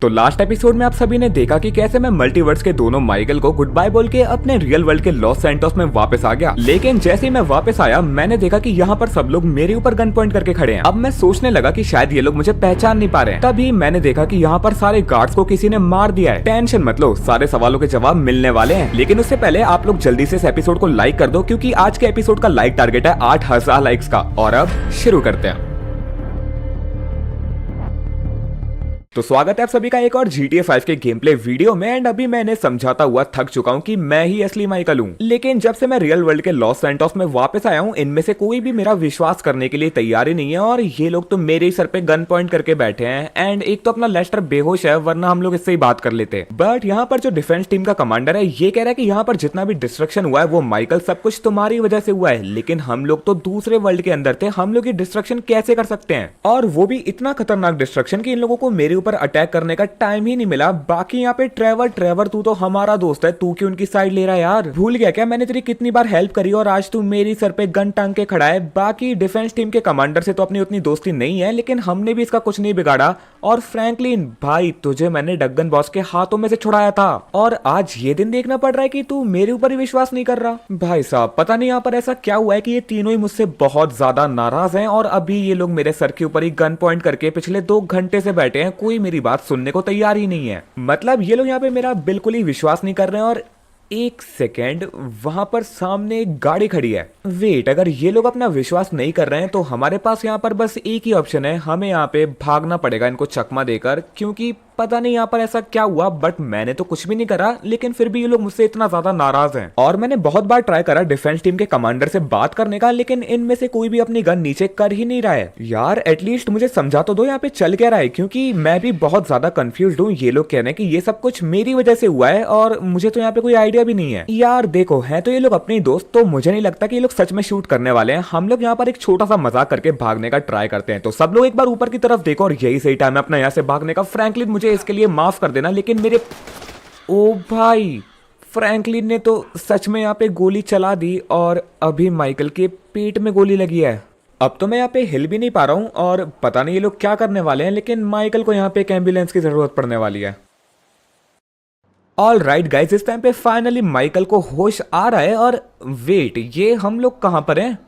तो last episode में आप सभी ने देखा कि कैसे मैं मल्टीवर्स के दोनों माइकल को गुड बाय बोल के अपने रियल वर्ल्ड के लॉस सैंटोस में वापस आ गया। लेकिन जैसे ही मैं वापस आया मैंने देखा कि यहाँ पर सब लोग मेरे ऊपर गन पॉइंट करके खड़े हैं। अब मैं सोचने लगा कि शायद ये लोग मुझे पहचान नहीं पा रहे हैं। तभी मैंने देखा कि यहाँ पर सारे गार्ड्स को किसी ने मार दिया है। टेंशन मत लो, सारे सवालों के जवाब मिलने वाले हैं। लेकिन उससे पहले आप लोग जल्दी से इस एपिसोड को लाइक कर दो, क्योंकि आज के एपिसोड का लाइक टारगेट है 8000 लाइक्स का। और अब शुरू करते हैं। तो स्वागत है आप सभी का एक और GTA 5 के गेम प्ले वीडियो में। एंड अभी मैंने समझाता हुआ थक चुका हूँ कि मैं ही असली माइकल हूँ। लेकिन जब से मैं रियल वर्ल्ड के लॉस सैंटोस में वापस आया हूँ, इनमें से कोई भी मेरा विश्वास करने के लिए तैयार ही नहीं है। और ये लोग तो मेरे ही सर पे गन पॉइंट करके बैठे हैं। एंड एक तो अपना लेस्टर बेहोश है, वरना हम लोग इससे ही बात कर लेते। बट यहाँ पर जो डिफेंस टीम का कमांडर है ये कह रहा है कि यहाँ पर जितना भी डिस्ट्रक्शन हुआ है वो माइकल सब कुछ तुम्हारी वजह से हुआ है। लेकिन हम लोग तो दूसरे वर्ल्ड के अंदर थे, हम लोग ये डिस्ट्रक्शन कैसे कर सकते हैं? और वो भी इतना खतरनाक डिस्ट्रक्शन कि इन लोगों को मेरे ऊपर अटैक करने का टाइम ही नहीं मिला। बाकी यहाँ पे ट्रेवर तू तो हमारा दोस्त है, तू क्यों उनकी साइड ले रहा है यार? भूल गया क्या मैंने तेरी कितनी बार हेल्प करी और आज तू मेरी सर पे गन टांग के खड़ा है। बाकी डिफेंस टीम के कमांडर से तो अपनी उतनी दोस्ती नहीं है, लेकिन हमने भी इसका कुछ नहीं बिगाड़ा। और फ्रैंकलिन भाई, तुझे मैंने डगन बॉस के हाथों में से छुड़ाया था और आज ये दिन देखना पड़ रहा है कि तू मेरे ऊपर ही विश्वास नहीं कर रहा। भाई साहब, पता नहीं यहाँ पर ऐसा क्या हुआ है कि ये तीनों ही मुझसे बहुत ज्यादा नाराज हैं। और अभी ये लोग मेरे सर के ऊपर ही गन पॉइंट करके पिछले 2 घंटे से बैठे हैं, कोई मेरी बात सुनने को तैयार ही नहीं है। मतलब ये लोग यहाँ पे मेरा बिल्कुल ही विश्वास नहीं कर रहे हैं। और एक सेकेंड, वहां पर सामने एक गाड़ी खड़ी है। वेट, अगर ये लोग अपना विश्वास नहीं कर रहे हैं तो हमारे पास यहाँ पर बस एक ही ऑप्शन है, हमें यहाँ पे भागना पड़ेगा इनको चकमा देकर। क्योंकि पता नहीं यहाँ पर ऐसा क्या हुआ, बट मैंने तो कुछ भी नहीं करा, लेकिन फिर भी ये लोग मुझसे इतना ज्यादा नाराज हैं। और मैंने बहुत बार ट्राई करा डिफेंस टीम के कमांडर से बात करने का, लेकिन इनमें से कोई भी अपनी गन नीचे कर ही नहीं रहा है। यार एटलीस्ट मुझे समझा तो दो यहाँ पे चल क्या रहा है, क्योंकि मैं भी बहुत ज्यादा कंफ्यूज्ड हूँ। ये लोग कह रहे हैं कि ये सब कुछ मेरी वजह से हुआ है और मुझे तो यहाँ पे कोई आइडिया भी नहीं है। यार देखो, है तो ये लोग अपने दोस्त, तो मुझे नहीं लगता कि ये लोग सच में शूट करने वाले हैं। हम लोग यहाँ पर एक छोटा सा मजाक करके भागने का ट्राई करते हैं। तो सब लोग एक बार ऊपर की तरफ देखो, और यही सही टाइम है अपना यहाँ से भागने का। फ्रैंकलिन मुझे इसके लिए माफ कर देना, लेकिन मेरे ओ भाई, फ्रैंकलिन ने तो सच में यहाँ पे गोली चला दी और अभी माइकल के पेट में गोली लगी है। अब तो मैं यहाँ पे हिल भी नहीं पा रहा हूँ और पता नहीं ये लोग क्या करने वाले हैं, लेकिन माइकल को यहाँ पे एक एम्बुलेंस की जरूरत पड़ने वाली है। ऑल राइट गाइज, इस टाइम पे फाइनली माइकल को होश आ रहा है। और वेट, ये हम लोग कहाँ पर हैं?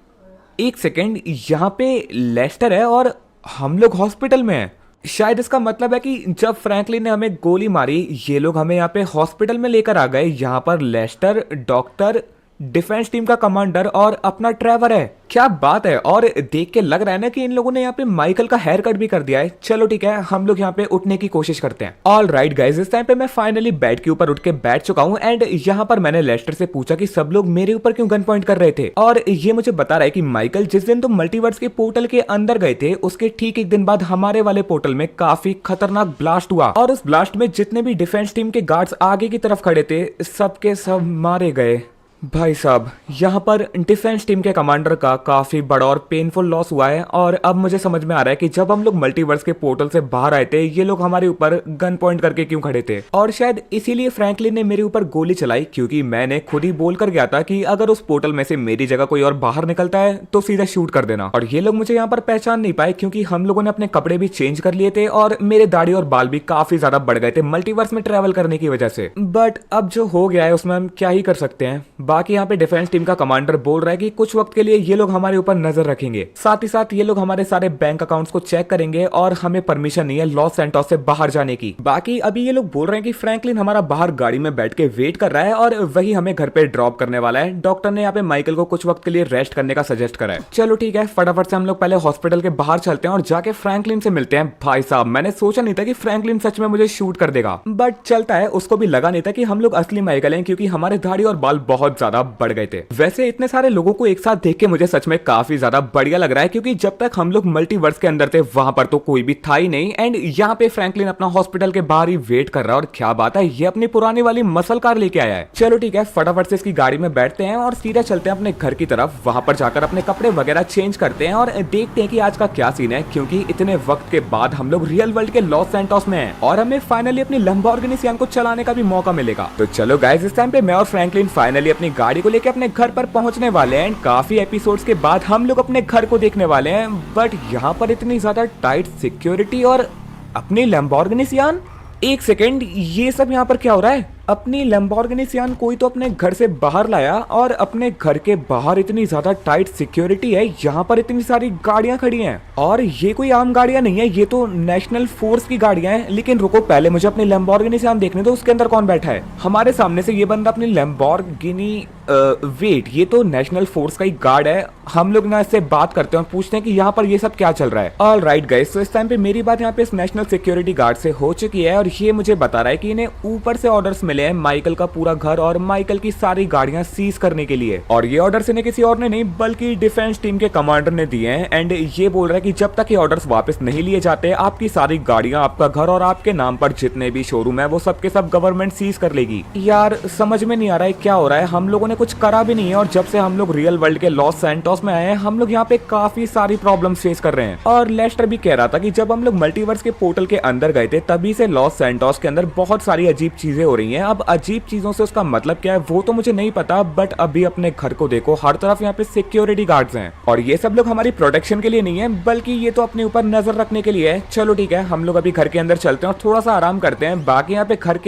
एक सेकेंड, यहाँ पे लेस्टर है और हम लोग हॉस्पिटल में हैं। शायद इसका मतलब है कि जब फ्रैंकलिन ने हमें गोली मारी, ये लोग हमें यहाँ पे हॉस्पिटल में लेकर आ गए। यहाँ पर लेस्टर, डॉक्टर, डिफेंस टीम का कमांडर और अपना ट्रेवर है। क्या बात है। और देख के लग रहा है ना कि इन लोगों ने यहाँ पे माइकल का हेयर कट भी कर दिया है। चलो ठीक है, हम लोग यहाँ पे उठने की कोशिश करते हैं। ऑल राइट गाइज, इस टाइम पे मैं फाइनली बेड के ऊपर उठ के बैठ चुका हूँ। एंड यहाँ पर मैंने लेस्टर से पूछा कि सब लोग मेरे ऊपर क्यों गन पॉइंट कर रहे थे। और ये मुझे बता रहा है कि माइकल, जिस दिन तुम मल्टीवर्स के पोर्टल के अंदर गए थे, उसके ठीक एक दिन बाद हमारे वाले पोर्टल में काफी खतरनाक ब्लास्ट हुआ। और उस ब्लास्ट में जितने भी डिफेंस टीम के गार्ड्स आगे की तरफ खड़े थे, सबके सब मारे गए। भाई साहब, यहाँ पर डिफेंस टीम के कमांडर का काफी बड़ा और पेनफुल लॉस हुआ है। और अब मुझे समझ में आ रहा है कि जब हम लोग मल्टीवर्स के पोर्टल से बाहर आए थे, ये लोग हमारे ऊपर गन पॉइंट करके क्यों खड़े थे। और शायद इसीलिए फ्रैंकलिन ने मेरे ऊपर गोली चलाई, क्योंकि मैंने खुद ही बोल कर गया था कि अगर उस पोर्टल में से मेरी जगह कोई और बाहर निकलता है तो सीधा शूट कर देना। और ये लोग मुझे यहाँ पर पहचान नहीं पाए, क्योंकि हम लोगों ने अपने कपड़े भी चेंज कर लिए थे और मेरे दाढ़ी और बाल भी काफी ज्यादा बढ़ गए थे मल्टीवर्स में ट्रेवल करने की वजह से। बट अब जो हो गया है उसमें हम क्या ही कर सकते हैं। बाकी यहाँ पे डिफेंस टीम का कमांडर बोल रहा है कि कुछ वक्त के लिए ये लोग हमारे ऊपर नजर रखेंगे, साथ ही साथ ये लोग हमारे सारे बैंक अकाउंट्स को चेक करेंगे और हमें परमिशन नहीं है लॉस सैंटोस से बाहर जाने की। बाकी अभी ये लोग बोल रहे हैं कि फ्रैंकलिन हमारा बाहर गाड़ी में बैठ के वेट कर रहा है और वही हमें घर पे ड्रॉप करने वाला है। डॉक्टर ने यहाँ पे माइकल को कुछ वक्त के लिए रेस्ट करने का सजेस्ट करा है। चलो ठीक है, फटाफट से हम लोग पहले हॉस्पिटल के बाहर चलते हैं और जाके फ्रैंकलिन से मिलते हैं। भाई साहब, मैंने सोचा नहीं था कि फ्रैंकलिन सच में मुझे शूट कर देगा, बट चलता है। उसको भी लगा नहीं था कि हम लोग असली माइकल हैं, क्योंकि हमारे दाढ़ी और बाल बहुत ज्यादा बढ़ गए थे। वैसे इतने सारे लोगों को एक साथ देख के मुझे सच में काफी ज्यादा बढ़िया लग रहा है, क्योंकि जब तक हम लोग मल्टीवर्स के अंदर थे वहां पर तो कोई भी था ही नहीं। एंड यहाँ पे फ्रैंकलिन अपना हॉस्पिटल के बाहर ही वेट कर रहा है। और क्या बात है, ये अपनी पुरानी वाली मसल कार लेके आया है। चलो ठीक है, फटाफट से इसकी गाड़ी में बैठते हैं और सीधा चलते हैं अपने घर की तरफ। वहां पर जाकर अपने कपड़े वगैरह चेंज करते हैं और देखते हैं कि आज का क्या सीन है, क्योंकि इतने वक्त के बाद हम लोग रियल वर्ल्ड के लॉस सैंटोस में हैं और हमें फाइनली अपनी लैम्बोर्गिनी सियान को चलाने का भी मौका मिलेगा। तो चलो गाइस, इस टाइम पे मैं और फ्रैंकलिन फाइनली अपनी गाड़ी को लेकर अपने घर पर पहुंचने वाले हैं। काफी एपिसोड्स के बाद हम लोग अपने घर को देखने वाले हैं, बट यहाँ पर इतनी ज्यादा टाइट सिक्योरिटी और अपनी लैम्बोर्गिनी सियान। एक सेकेंड, ये सब यहाँ पर क्या हो रहा है? अपनी लैम्बोर्गिनी सियान कोई तो अपने घर से बाहर लाया और अपने घर के बाहर इतनी ज्यादा टाइट सिक्योरिटी है, यहाँ पर इतनी सारी गाड़ियां खड़ी हैं और ये कोई आम गाड़ियां नहीं है, ये तो नेशनल फोर्स की गाड़ियां हैं। लेकिन रुको, पहले मुझे अपनी लैम्बोर्गिनी सियान देखने दो, उसके अंदर कौन बैठा है। हमारे सामने से ये बंदा अपनी लैम्बोर्गिनी वेट, ये तो नेशनल फोर्स का ही गार्ड है। हम लोग ना इससे बात करते हैं और पूछते हैं कि यहाँ पर ये सब क्या चल रहा है। ऑल राइट गाइस, तो इस टाइम पे मेरी बात यहाँ पे इस नेशनल सिक्योरिटी गार्ड से हो चुकी है और ये मुझे बता रहा है कि इन्हें ऊपर से ऑर्डर्स मिले हैं माइकल का पूरा घर और माइकल की सारी गाड़ियां सीज करने के लिए। और ये ऑर्डर्स इन्हें किसी और ने नहीं बल्कि डिफेंस टीम के कमांडर ने दिए हैं। एंड ये बोल रहा है कि जब तक ये ऑर्डर्स वापस नहीं लिए जाते, आपकी सारी गाड़ियां, आपका घर और आपके नाम पर जितने भी शोरूम है वो सब के सब गवर्नमेंट सीज कर लेगी। यार समझ में नहीं आ रहा है क्या हो रहा है। हम लोगों ने कुछ करा भी नहीं है और जब से हम लोग रियल वर्ल्ड के लॉस सैंटोस में आए हैं, हम लोग यहाँ पे काफी सारी प्रॉब्लम फेस कर रहे हैं। और लेस्टर भी कह रहा था कि जब हम लोग मल्टीवर्स के पोर्टल के अंदर गए थे तभी से लॉस सैंटोस के अंदर बहुत सारी अजीब चीजें हो रही हैं। अब अजीब चीजों से उसका मतलब क्या है वो तो मुझे नहीं पता, बट अभी अपने घर को देखो, हर तरफ यहाँ पे सिक्योरिटी गार्ड्स हैं और ये सब लोग हमारी प्रोटेक्शन के लिए नहीं है बल्कि ये तो अपने ऊपर नजर रखने के लिए है। चलो ठीक है, हम लोग अभी घर के अंदर चलते हैं और थोड़ा सा आराम करते हैं। बाकी यहाँ पे घर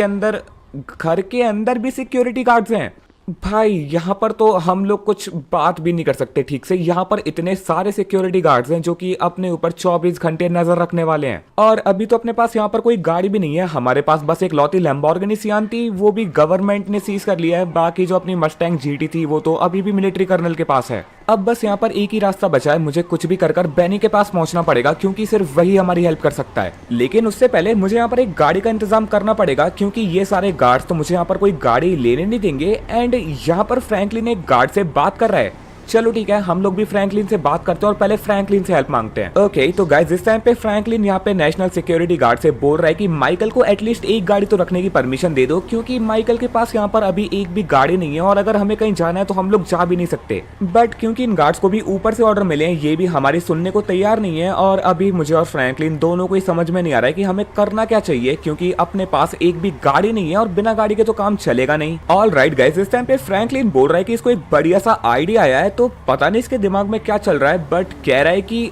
के अंदर भी सिक्योरिटी गार्ड्स हैं। भाई यहाँ पर तो हम लोग कुछ बात भी नहीं कर सकते ठीक से। यहाँ पर इतने सारे सिक्योरिटी गार्ड्स हैं जो कि अपने ऊपर 24 घंटे नजर रखने वाले हैं। और अभी तो अपने पास यहाँ पर कोई गाड़ी भी नहीं है, हमारे पास बस एक लौती लैम्बोर्गिनी सियान थी, वो भी गवर्नमेंट ने सीज कर लिया है। बाकी जो अपनी मस्टैंग जीटी थी वो तो अभी भी मिलिट्री कर्नल के पास है। अब बस यहाँ पर एक ही रास्ता बचा है, मुझे कुछ भी कर बेनी के पास पहुंचना पड़ेगा क्योंकि सिर्फ वही हमारी हेल्प कर सकता है। लेकिन उससे पहले मुझे यहाँ पर एक गाड़ी का इंतजाम करना पड़ेगा क्योंकि ये सारे गार्ड्स तो मुझे यहाँ पर कोई गाड़ी लेने नहीं देंगे। एंड यहाँ पर फ्रैंकलिन एक गार्ड से बात कर रहा है। चलो ठीक है, हम लोग भी फ्रैंकलिन से बात करते हैं और पहले फ्रैंकलिन से हेल्प मांगते हैं। ओके, तो गाइस इस टाइम पे फ्रैंकलिन यहाँ पे नेशनल सिक्योरिटी गार्ड से बोल रहा है कि माइकल को एटलीस्ट एक गाड़ी तो रखने की परमिशन दे दो क्योंकि माइकल के पास यहाँ पर अभी एक भी गाड़ी नहीं है और अगर हमें कहीं जाना है तो हम लोग जा भी नहीं सकते। बट क्योंकि इन गार्ड्स को भी ऊपर से ऑर्डर मिले हैं, ये भी हमारी सुनने को तैयार नहीं है और अभी मुझे और फ्रैंकलिन दोनों को ही समझ में नहीं आ रहा है कि हमें करना क्या चाहिए क्योंकि अपने पास एक भी गाड़ी नहीं है और बिना गाड़ी के तो काम चलेगा नहीं। ऑल राइट गाइस, इस टाइम पे फ्रैंकलिन बोल रहा है कि इसको एक बढ़िया सा आइडिया आया है, तो पता नहीं दिमाग में क्या चल रहा है, बट कह रहा है कि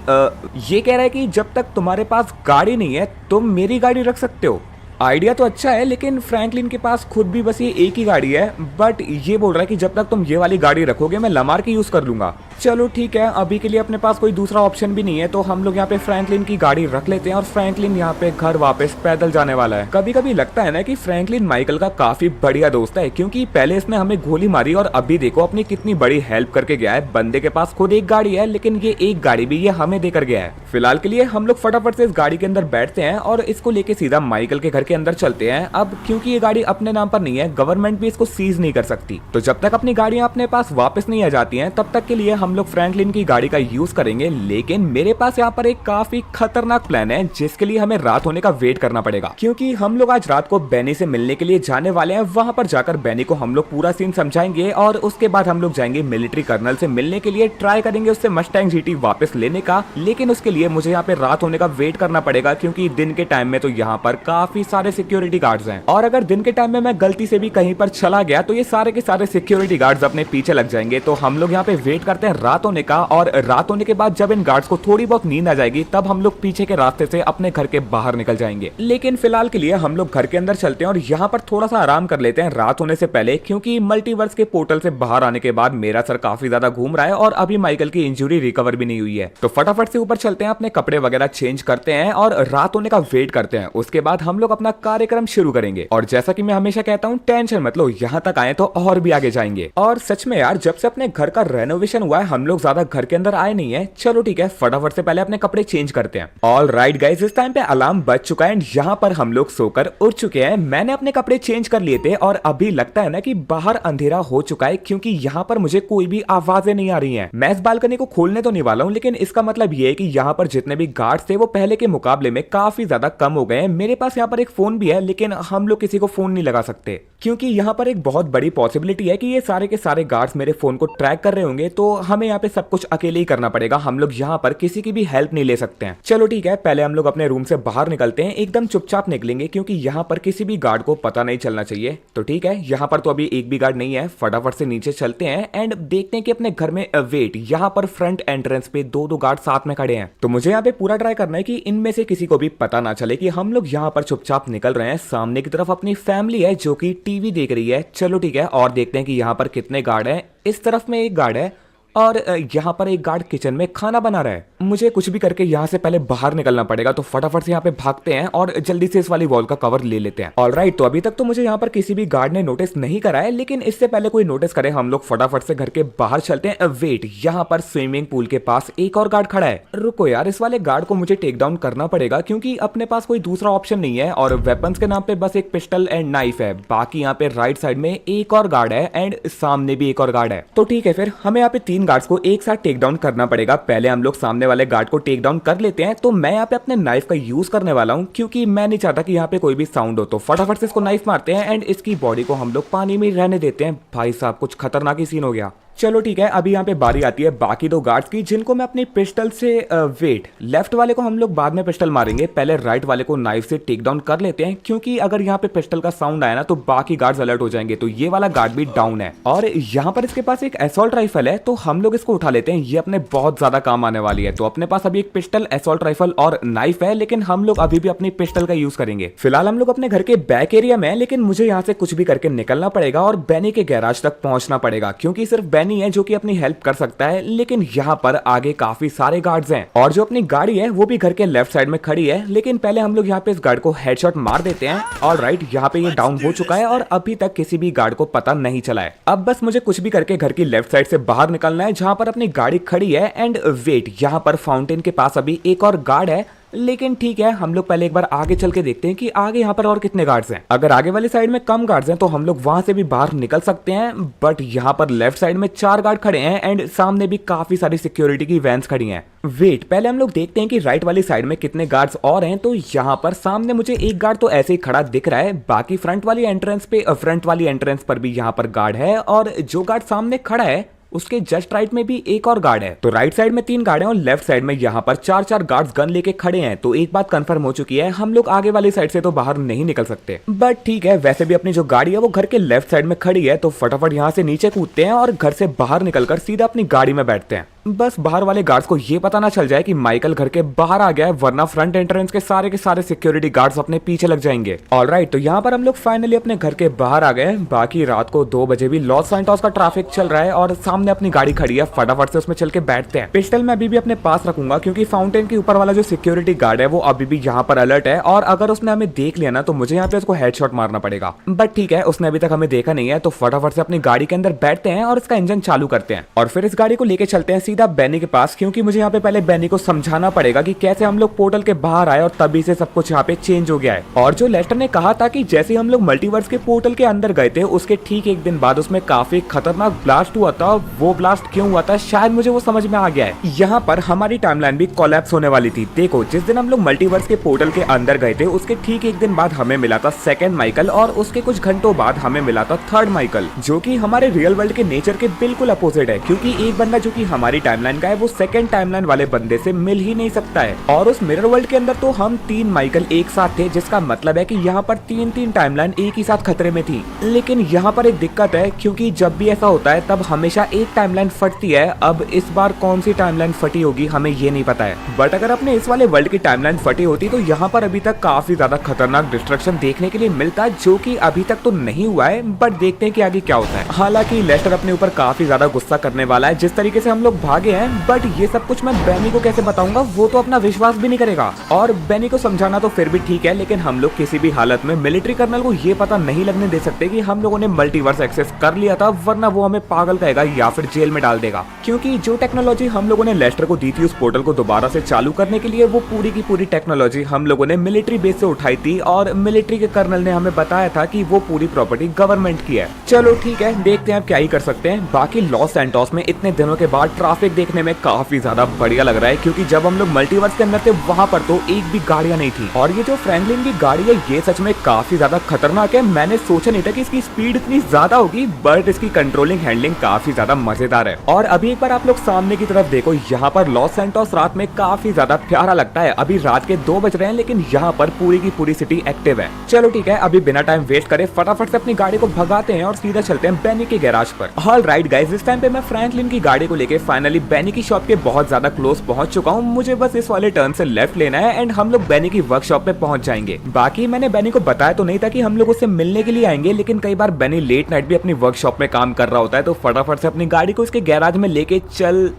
ये कह रहा है कि जब तक तुम्हारे पास गाड़ी नहीं है तुम मेरी गाड़ी रख सकते हो। आइडिया तो अच्छा है लेकिन फ्रैंकलिन के पास खुद भी बस ये एक ही गाड़ी है, बट ये बोल रहा है कि जब तक तुम ये वाली गाड़ी रखोगे मैं लमार की यूज कर लूंगा। चलो ठीक है, अभी के लिए अपने पास कोई दूसरा ऑप्शन भी नहीं है तो हम लोग यहाँ पे फ्रैंकलिन की गाड़ी रख लेते हैं और फ्रैंकलिन यहाँ पे घर वापस पैदल जाने वाला है। कभी कभी लगता है ना कि फ्रैंकलिन माइकल का काफी बढ़िया दोस्त है क्योंकि पहले इसने हमें गोली मारी और अभी देखो अपनी कितनी बड़ी हेल्प करके गया है। बंदे के पास खुद एक गाड़ी है लेकिन ये एक गाड़ी भी ये हमें देकर गया है। फिलहाल के लिए हम लोग फटाफट से इस गाड़ी के अंदर बैठते हैं और इसको लेके सीधा माइकल के घर के अंदर चलते हैं। अब क्योंकि ये गाड़ी अपने नाम पर नहीं है, गवर्नमेंट भी इसको सीज नहीं कर सकती, तो जब तक अपनी गाड़ियां अपने पास वापस नहीं आ जाती हैं तब तक के लिए हम लोग फ्रैंकलिन की गाड़ी का यूज करेंगे। लेकिन मेरे पास यहाँ पर एक काफी खतरनाक प्लान है जिसके लिए हमें रात होने का वेट करना पड़ेगा क्योंकि हम लोग आज रात को बेनी से मिलने के लिए जाने वाले हैं। वहां पर जाकर बेनी को हम लोग पूरा सीन समझाएंगे और उसके बाद हम लोग जाएंगे मिलिट्री कर्नल से मिलने के लिए, ट्राई करेंगे उससे मस्टैंग जीटी वापस लेने का। लेकिन उसके लिए मुझे यहाँ पे रात होने का वेट करना पड़ेगा क्योंकि दिन के टाइम में तो यहाँ पर काफी सारे सिक्योरिटी गार्ड्स हैं और अगर दिन के टाइम में मैं गलती से भी कहीं पर चला गया तो ये सारे के सारे सिक्योरिटी गार्ड्स अपने पीछे लग जाएंगे। तो हम लोग यहाँ पे वेट करते हैं रात होने का और रात होने के बाद जब इन गार्ड्स को थोड़ी बहुत नींद आ जाएगी तब हम लोग पीछे के रास्ते से अपने घर के बाहर निकल जाएंगे। लेकिन फिलहाल के लिए हम लोग घर के अंदर चलते हैं और यहाँ पर थोड़ा सा आराम कर लेते हैं रात होने से पहले क्योंकि मल्टीवर्स के पोर्टल से बाहर आने के बाद मेरा सर काफी ज्यादा घूम रहा है और अभी माइकल की इंजरी रिकवर भी नहीं हुई है। तो फटाफट से ऊपर चलते हैं, अपने कपड़े वगैरह चेंज करते हैं और रात होने का वेट करते हैं। उसके बाद हम लोग अपना कार्यक्रम शुरू करेंगे और जैसा कि मैं हमेशा कहता हूँ टेंशन मत लो, यहाँ तक आए तो और भी आगे जाएंगे। और सच में यार जब से अपने घर का रेनोवेशन हुआ है हम लोग ज्यादा घर के अंदर आए नहीं है। चलो ठीक है, फटाफट से पहले अपने कपड़े चेंज करते हैं। ऑल राइट गाइस, इस टाइम पे अलार्म बज चुका है एंड यहाँ पर हम लोग सोकर उठ चुके हैं। मैंने अपने कपड़े चेंज कर लिए थे और अभी लगता है ना कि बाहर अंधेरा हो चुका है क्योंकि यहाँ पर मुझे कोई भी आवाजें नहीं आ रही है। मैं इस बालकनी को खोलने तो नहीं वाला हूँ लेकिन इसका मतलब ये है कि यहाँ पर जितने भी गार्ड्स थे वो पहले के मुकाबले में काफी ज्यादा कम हो गए हैं। मेरे पास यहाँ पर एक फोन भी है लेकिन हम लोग किसी को फोन नहीं लगा सकते क्योंकि यहाँ पर एक बहुत बड़ी पॉसिबिलिटी है कि ये सारे के सारे गार्ड्स मेरे फोन को ट्रैक कर रहे होंगे, तो हमें यहाँ पे सब कुछ अकेले ही करना पड़ेगा। हम लोग यहाँ पर किसी की भी हेल्प नहीं ले सकते हैं। चलो ठीक है, पहले हम लोग अपने रूम से बाहर निकलते हैं, एकदम चुपचाप निकलेंगे क्योंकि यहाँ पर किसी भी गार्ड को पता नहीं चलना चाहिए। तो ठीक है, यहाँ पर तो अभी एक भी गार्ड नहीं है। फटाफट से नीचे चलते हैं एंड देखते हैं कि अपने घर में वेट, यहाँ पर फ्रंट एंट्रेंस पे दो गार्ड साथ में खड़े हैं। तो मुझे यहाँ पे पूरा ट्राई करना है कि इनमें से किसी को भी पता ना चले कि हम लोग यहाँ पर चुपचाप आप निकल रहे हैं, सामने की तरफ अपनी फैमिली है जो कि टीवी देख रही है। चलो ठीक है, और देखते हैं कि यहाँ पर कितने गार्ड हैं। इस तरफ में एक गार्ड है और यहाँ पर एक गार्ड किचन में खाना बना रहा है। मुझे कुछ भी करके यहाँ से पहले बाहर निकलना पड़ेगा, तो फटाफट से यहाँ पे भागते हैं और जल्दी से इस वाली वॉल का कवर ले लेते हैं। ऑलराइट, तो अभी तक तो मुझे यहाँ पर किसी भी गार्ड ने नोटिस नहीं करा है, लेकिन इससे पहले कोई नोटिस करे हम लोग फटाफट से घर के बाहर चलते हैं। वेट, यहाँ पर स्विमिंग पूल के पास एक और गार्ड खड़ा है। रुको यार, इस वाले गार्ड को मुझे टेक डाउन करना पड़ेगा क्योंकि अपने पास कोई दूसरा ऑप्शन नहीं है और वेपन्स के नाम पे बस एक पिस्टल एंड नाइफ है। बाकी यहाँ पे राइट साइड में एक और गार्ड है एंड सामने भी एक और गार्ड है। तो ठीक है, फिर हमें यहाँ पे 3 गार्ड्स को एक साथ टेक डाउन करना पड़ेगा। पहले हम लोग सामने वाले गार्ड को टेक डाउन कर लेते हैं। तो मैं यहाँ पे अपने नाइफ का यूज करने वाला हूँ क्योंकि मैं नहीं चाहता कि यहाँ पे कोई भी साउंड हो। तो फटाफट से इसको नाइफ मारते हैं एंड इसकी बॉडी को हम लोग पानी में रहने देते हैं। भाई साहब, कुछ खतरनाक ही सीन हो गया। चलो ठीक है, अभी यहाँ पे बारी आती है बाकी 2 गार्ड्स की, जिनको मैं अपनी पिस्टल से वेट, लेफ्ट वाले को हम लोग बाद में पिस्टल मारेंगे, पहले राइट वाले को नाइफ से टेक डाउन कर लेते हैं क्योंकि अगर यहाँ पे पिस्टल का साउंड आया ना तो बाकी गार्ड्स अलर्ट हो जाएंगे। तो ये वाला गार्ड भी डाउन है और यहाँ पर इसके पास एक असॉल्ट राइफल है, तो हम लोग इसको उठा लेते हैं। ये अपने बहुत ज्यादा काम आने वाली है। तो अपने पास अभी एक पिस्टल, असॉल्ट राइफल और नाइफ है, लेकिन हम लोग अभी भी अपनी पिस्टल का यूज करेंगे। फिलहाल हम लोग अपने घर के बैक एरिया में है, लेकिन मुझे यहाँ से कुछ भी करके निकलना पड़ेगा और बैनी के गैराज तक पहुंचना पड़ेगा क्योंकि सिर्फ बैनी है जो कि अपनी हेल्प कर सकता है। लेकिन यहाँ पर आगे काफी सारे गार्ड्स हैं और जो अपनी गाड़ी है वो भी घर के लेफ्ट साइड में खड़ी है। लेकिन पहले हम लोग यहाँ पे इस गार्ड को हेडशॉट मार देते हैं। ऑलराइट, यहाँ पे ये डाउन हो चुका है और अभी तक किसी भी गार्ड को पता नहीं चला है। अब बस मुझे कुछ भी करके घर की लेफ्ट साइड से बाहर निकलना है जहाँ पर अपनी गाड़ी खड़ी है। एंड वेट, यहाँ पर फाउंटेन के पास अभी एक और गार्ड है, लेकिन ठीक है, हम लोग पहले एक बार आगे चल के देखते हैं कि आगे यहाँ पर और कितने गार्ड्स हैं। अगर आगे वाली साइड में कम गार्ड्स हैं तो हम लोग वहां से भी बाहर निकल सकते हैं, बट यहाँ पर लेफ्ट साइड में 4 गार्ड खड़े हैं एंड सामने भी काफी सारी सिक्योरिटी की वैन्स खड़ी हैं। वेट, पहले हम लोग देखते हैं कि राइट वाली साइड में कितने गार्ड्स और हैं। तो यहाँ पर सामने मुझे एक गार्ड तो ऐसे ही खड़ा दिख रहा है, बाकी फ्रंट वाली एंट्रेंस पर भी यहाँ पर गार्ड है और जो गार्ड सामने खड़ा है उसके जस्ट राइट में भी एक और गार्ड है। तो राइट साइड में 3 गार्ड हैं और लेफ्ट साइड में यहाँ पर 4 गार्ड्स गन लेके खड़े हैं। तो एक बात कंफर्म हो चुकी है, हम लोग आगे वाली साइड से तो बाहर नहीं निकल सकते। बट ठीक है, वैसे भी अपनी जो गाड़ी है वो घर के लेफ्ट साइड में खड़ी है, तो फटाफट यहाँ से नीचे कूदते हैं और घर से बाहर निकलकर सीधा अपनी गाड़ी में बैठते हैं। बस बाहर वाले गार्ड्स को ये पता ना चल जाए कि माइकल घर के बाहर आ गया है, वरना फ्रंट एंट्रेंस के सारे सिक्योरिटी गार्ड्स अपने पीछे लग जाएंगे। ऑलराइट, तो यहाँ पर हम लोग फाइनली अपने घर के बाहर आ गए। बाकी रात को 2 बजे भी लॉस सैंटोस का ट्रैफिक चल रहा है और सामने अपनी गाड़ी खड़ी है। फटाफट से उसमें चल के बैठते हैं। पिस्टल मैं अभी भी अपने पास रखूंगा क्योंकि फाउंटेन के ऊपर वाला जो सिक्योरिटी गार्ड है वो अभी भी यहाँ पर अलर्ट है और अगर उसने हमें देख लिया ना तो मुझे यहाँ पे उसको हेडशॉट मारना पड़ेगा। बट ठीक है, उसने अभी तक हमें देखा नहीं है, तो फटाफट से अपनी गाड़ी के अंदर बैठते हैं और इसका इंजन चालू करते हैं और फिर इस गाड़ी को लेके चलते हैं सीधा बैनी के पास क्योंकि मुझे यहाँ पे पहले बैनी को समझाना पड़ेगा कि कैसे हम लोग पोर्टल के बाहर आए और तभी से सब कुछ यहाँ पे चेंज हो गया है। और जो लेस्टर ने कहा था कि जैसे हम लोग मल्टीवर्स के पोर्टल के अंदर गए थे उसके ठीक 1 दिन बाद उसमें काफी खतरनाक ब्लास्ट हुआ था। वो ब्लास्ट क्यों हुआ था शायद मुझे वो समझ में आ गया है। यहाँ पर हमारी टाइमलाइन भी कोलैप्स होने वाली थी। देखो, जिस दिन हम लोग मल्टीवर्स के पोर्टल के अंदर गए थे उसके ठीक 1 दिन बाद हमें मिला था 2nd माइकल और उसके कुछ घंटों बाद हमें मिला था 3rd माइकल, जो कि हमारे रियल वर्ल्ड के नेचर के बिल्कुल अपोजिट है क्योंकि एक बंदा जो कि हमारी टाइमलाइन का है वो 2nd टाइमलाइन वाले बंदे से मिल ही नहीं सकता है। और उस मिरर वर्ल्ड के अंदर तो हम 3 माइकल एक साथ थे, जिसका मतलब है कि यहाँ पर 3 टाइमलाइन एक ही साथ खतरे में थी। लेकिन यहाँ पर एक दिक्कत है क्योंकि जब भी ऐसा होता है तब हमेशा एक टाइमलाइन फटती है। अब इस बार कौन सी टाइमलाइन फटी होगी हमें ये नहीं पता है, बट अगर अपने इस वाले वर्ल्ड की टाइमलाइन फटी होती तो यहाँ पर अभी तक काफी ज्यादा खतरनाक डिस्ट्रक्शन देखने के लिए मिलता, जो कि अभी तक तो नहीं हुआ है। बट देखते हैं कि आगे क्या होता है। हालांकि लेस्टर अपने ऊपर काफी ज्यादा गुस्सा करने वाला है जिस तरीके से हम लोग भागे हैं, बट ये सब कुछ मैं बैनी को कैसे बताऊंगा, वो तो अपना विश्वास भी नहीं करेगा। और बैनी को समझाना तो फिर भी ठीक है, लेकिन हम लोग किसी भी हालत में मिलिट्री कर्नल को ये पता नहीं लगने दे सकते कि हम लोगों ने मल्टीवर्स एक्सेस कर लिया था, वरना वो हमें पागल कहेगा या फिर जेल में डाल देगा। क्योंकि जो टेक्नोलॉजी हम लोगों ने लेस्टर को दी थी उस पोर्टल को दोबारा से चालू करने के लिए, वो पूरी की पूरी टेक्नोलॉजी हम लोगों ने मिलिट्री बेस से उठाई थी और मिलिट्री के कर्नल ने हमें बताया था कि वो पूरी प्रॉपर्टी गवर्नमेंट की है। चलो ठीक है, देखते हैं आप क्या ही कर सकते हैं। बाकी लॉस सैंटोस में इतने दिनों के बाद ट्रैफिक देखने में काफी ज्यादा बढ़िया लग रहा है क्योंकि जब हम लोग मल्टीवर्स के अंदर थे वहां पर तो एक भी गाड़ियां नहीं थी। और ये जो फ्रैंकलिन की गाड़ी है ये सच में काफी ज्यादा खतरनाक है। मैंने सोचा नहीं था कि इसकी स्पीड इतनी ज्यादा होगी, बट इसकी कंट्रोलिंग हैंडलिंग काफी ज्यादा मजेदार है। और अभी एक बार आप लोग सामने की तरफ देखो, यहाँ पर लॉस सैंटोस रात में काफी ज्यादा प्यारा लगता है। अभी रात के 2 बज रहे हैं लेकिन यहाँ पर पूरी की पूरी सिटी एक्टिव है। चलो ठीक है, अभी बिना टाइम वेस्ट करे फटाफट से अपनी गाड़ी को भगाते हैं और सीधा चलते हैं बैनी के गैराज पर। ऑलराइट गाइस, इस टाइम पे मैं फ्रैंकलिन की गाड़ी को लेके फाइनली फाइनली बेनी की शॉप के बहुत ज्यादा क्लोज पहुंच चुका हूँ। मुझे बस इस वाले टर्न से लेफ्ट लेना है एंड हम लोग बेनी की वर्कशॉप पे पहुंच जाएंगे। बाकी मैंने बेनी को बताया तो नहीं था कि हम लोग उससे मिलने के लिए आएंगे, लेकिन कई बार बेनी लेट नाइट भी अपनी वर्कशॉप में काम कर रहा होता है, तो फटाफट से अपनी गाड़ी को इसके गैराज में लेके चल।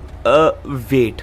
वेट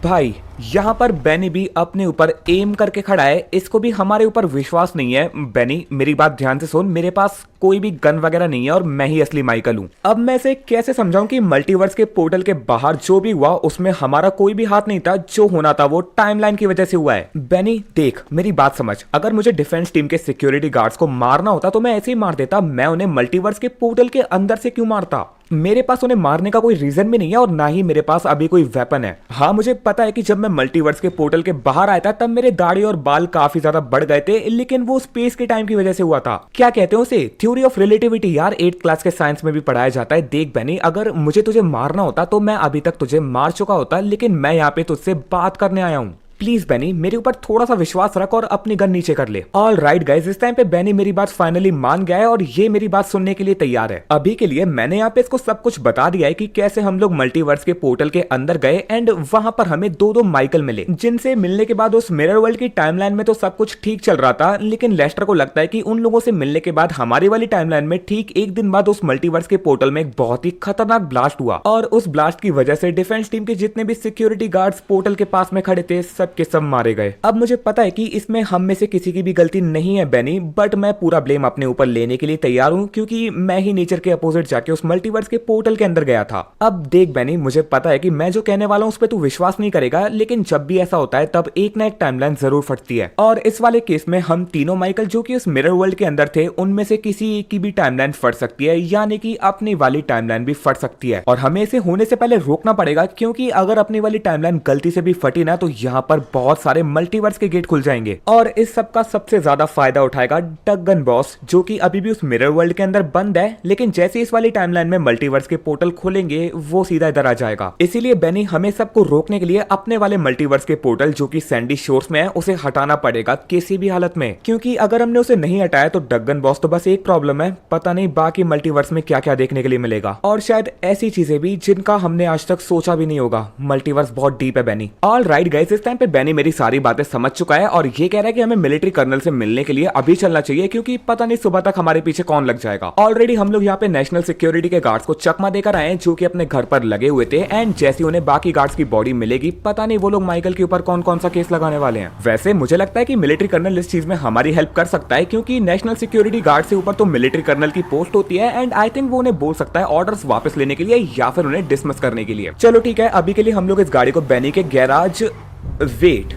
भाई, यहाँ पर बेनी भी अपने ऊपर एम करके खड़ा है। इसको भी हमारे ऊपर विश्वास नहीं है। बेनी मेरी बात ध्यान से सुन, मेरे पास कोई भी गन वगैरह नहीं है और मैं ही असली माइकल हूँ। अब मैं इसे कैसे समझाऊं कि मल्टीवर्स के पोर्टल के बाहर जो भी हुआ उसमें हमारा कोई भी हाथ नहीं था। जो होना था वो टाइमलाइन की वजह से हुआ है। बेनी देख, मेरी बात समझ। अगर मुझे डिफेंस टीम के सिक्योरिटी गार्ड्स को मारना होता तो मैं ऐसे ही मार देता। मैं उन्हें मल्टीवर्स के पोर्टल के अंदर से क्यों मारता? मेरे पास उन्हें मारने का कोई रीजन भी नहीं है और ना ही मेरे पास अभी कोई वेपन है। हाँ, मुझे पता है कि जब मैं मल्टीवर्स के पोर्टल के बाहर आया था तब मेरे दाढ़ी और बाल काफी ज्यादा बढ़ गए थे, लेकिन वो स्पेस के टाइम की वजह से हुआ था। क्या कहते हैं उसे? Theory of relativity. यार 8th क्लास के साइंस में भी पढ़ाया जाता है। देख बेनी, अगर मुझे तुझे मारना होता तो मैं अभी तक तुझे मार चुका होता, लेकिन मैं यहाँ पे तुझसे बात करने आया हूँ। प्लीज बेनी, मेरे ऊपर थोड़ा सा विश्वास रख और अपनी गन नीचे कर ले। ऑल राइट गाइज, इस टाइम पे बेनी मेरी बात फाइनली मान गया है और ये मेरी बात सुनने के लिए तैयार है। अभी के लिए मैंने यहाँ पे इसको सब कुछ बता दिया है कि कैसे हम लोग मल्टीवर्स के पोर्टल के अंदर गए एंड वहां पर हमें दो माइकल मिले, जिनसे मिलने के बाद उस मिरर वर्ल्ड की टाइमलाइन में तो सब कुछ ठीक चल रहा था, लेकिन लेस्टर को लगता है कि उन लोगों से मिलने के बाद हमारी वाली टाइमलाइन में ठीक एक दिन बाद उस मल्टीवर्स के पोर्टल में एक बहुत ही खतरनाक ब्लास्ट हुआ और उस ब्लास्ट की वजह से डिफेंस टीम के जितने भी सिक्योरिटी गार्ड्स पोर्टल के पास में खड़े थे सब के सब मारे गए। अब मुझे पता है कि इसमें हम में से किसी की भी गलती नहीं है बेनी, बट मैं पूरा ब्लेम अपने ऊपर लेने के लिए तैयार हूँ क्योंकि मैं ही नेचर के अपोजिट जाके उस मल्टीवर्स के पोर्टल के अंदर गया था। अब देख बेनी, मुझे पता है कि मैं जो कहने वाला हूँ उस पर तू विश्वास नहीं करेगा, लेकिन जब भी ऐसा होता है तब एक ना एक टाइमलाइन जरूर फटती है और इस वाले केस में हम तीनों माइकल जो कि उस मिरर वर्ल्ड के अंदर थे उनमें से किसी एक की भी टाइमलाइन फट सकती है, यानी कि अपनी वाली टाइमलाइन भी फट सकती है और हमें इसे होने से पहले रोकना पड़ेगा, क्योंकि अगर अपनी वाली टाइमलाइन गलती से भी फटी ना तो यहाँ पर बहुत सारे मल्टीवर्स के गेट खुल जाएंगे और इस सब का सबसे ज्यादा फायदा उठाएगा डगन बॉस, जो कि अभी भी उस मिरर वर्ल्ड के अंदर बंद है, लेकिन जैसे इस वाली टाइमलाइन में मल्टीवर्स के पोर्टल खुलेंगे वो सीधा इधर आ जाएगा। इसीलिए बेनी, हमें सबको रोकने के लिए अपने वाले मल्टीवर्स के पोर्टल जो कि सैंडी शोर्स में है उसे हटाना पड़ेगा किसी भी हालत में, क्योंकि अगर हमने उसे नहीं हटाया तो डगन बॉस तो बस एक प्रॉब्लम है, पता नहीं बाकी मल्टीवर्स में क्या क्या देखने के लिए मिलेगा और शायद ऐसी चीजें भी जिनका हमने आज तक सोचा भी नहीं होगा। मल्टीवर्स बहुत डीप है बेनी। ऑल राइट गाइस, इस टाइम पे बेनी मेरी सारी बातें समझ चुका है और ये कह रहा है कि हमें मिलिट्री कर्नल से मिलने के लिए अभी चलना चाहिए, क्योंकि पता नहीं सुबह तक हमारे पीछे कौन लग जाएगा। ऑलरेडी हम लोग यहाँ पे नेशनल सिक्योरिटी के गार्ड्स को चकमा देकर आए हैं जो कि अपने घर पर लगे हुए थे एंड जैसे उन्हें बाकी गार्ड्स की बॉडी मिलेगी पता नहीं वो लोग माइकल के ऊपर कौन कौन सा केस लगाने वाले हैं। वैसे मुझे लगता है कि मिलिट्री कर्नल इस चीज में हमारी हेल्प कर सकता है, क्योंकि नेशनल सिक्योरिटी गार्ड से ऊपर तो मिलिट्री कर्नल की पोस्ट होती है एंड आई थिंक वो उन्हें बोल सकता है ऑर्डर्स वापस लेने के लिए या फिर उन्हें डिसमिस करने के लिए। चलो ठीक है, अभी के लिए हम लोग इस गाड़ी को बेनी के गैराज। वेट,